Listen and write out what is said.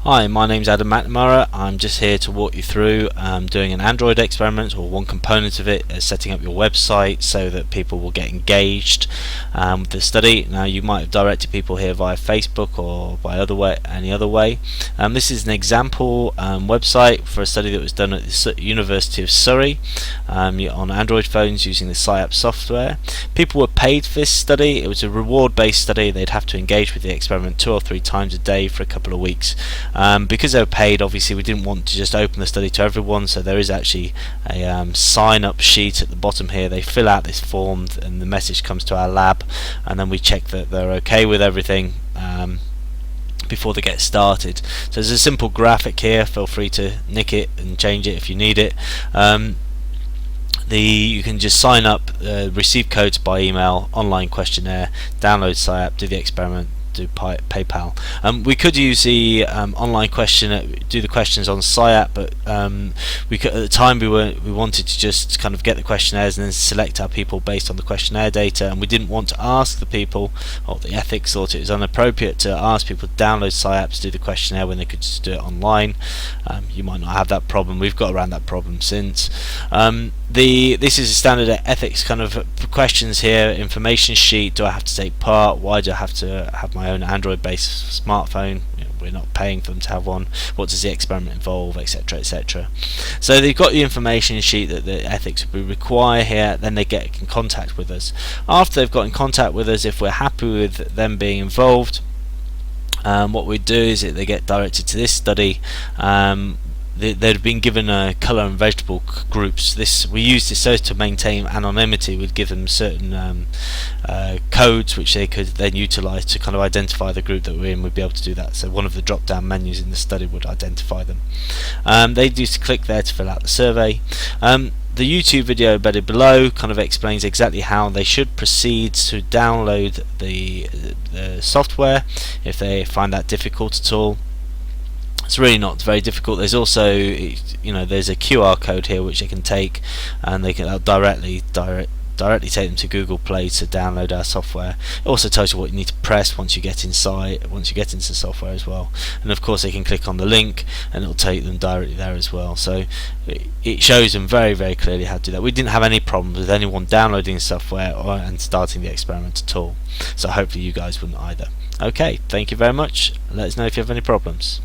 Hi, my name's Adam McNamara. I'm just here to walk you through doing an Android experiment, or one component of it, setting up your website so that people will get engaged with the study. Now, you might have directed people here via Facebook or by any other way. This is an example website for a study that was done at the University of Surrey on Android phones using the PsyApp software. People were paid for this study. It was a reward-based study. They'd have to engage with the experiment 2 or 3 times a day for a couple of weeks. Because they were paid, obviously we didn't want to just open the study to everyone, so there is actually a sign-up sheet at the bottom here. They fill out this form and the message comes to our lab, and then we check that they're okay with everything before they get started. So there's a simple graphic here. Feel free to nick it and change it if you need it. You can just sign up, receive codes by email, online questionnaire, download PsyApp, do the experiment, do PayPal. We could use the online question, do the questions on PsyApp, but we could, at the time we wanted to just kind of get the questionnaires and then select our people based on the questionnaire data, and we didn't want to ask the people, or the ethics thought it was inappropriate to ask people to download PsyApp to do the questionnaire when they could just do it online. You might not have that problem. We've got around that problem since. This is a standard ethics kind of questions here. Information sheet. Do I have to take part? Why do I have to have my own Android-based smartphone? We're not paying for them to have one. What does the experiment involve, etc., etc. So they've got the information sheet that the ethics would require here. Then they get in contact with us. After they've got in contact with us, if we're happy with them being involved, what we do is that they get directed to this study. They'd been given colour and vegetable groups. We use this so to maintain anonymity. We'd give them certain codes which they could then utilise to kind of identify the group that we're in. We'd be able to do that. So one of the drop down menus in the study would identify them. They just click there to fill out the survey. The YouTube video embedded below kind of explains exactly how they should proceed to download the software if they find that difficult at all. It's really not very difficult. There's also, there's a QR code here which they can take, and they can directly take them to Google Play to download our software. It also tells you what you need to press once you get inside, once you get into the software as well. And of course they can click on the link and it'll take them directly there as well. So it shows them very, very clearly how to do that. We didn't have any problems with anyone downloading the software and starting the experiment at all. So hopefully you guys wouldn't either. Okay, thank you very much. Let us know if you have any problems.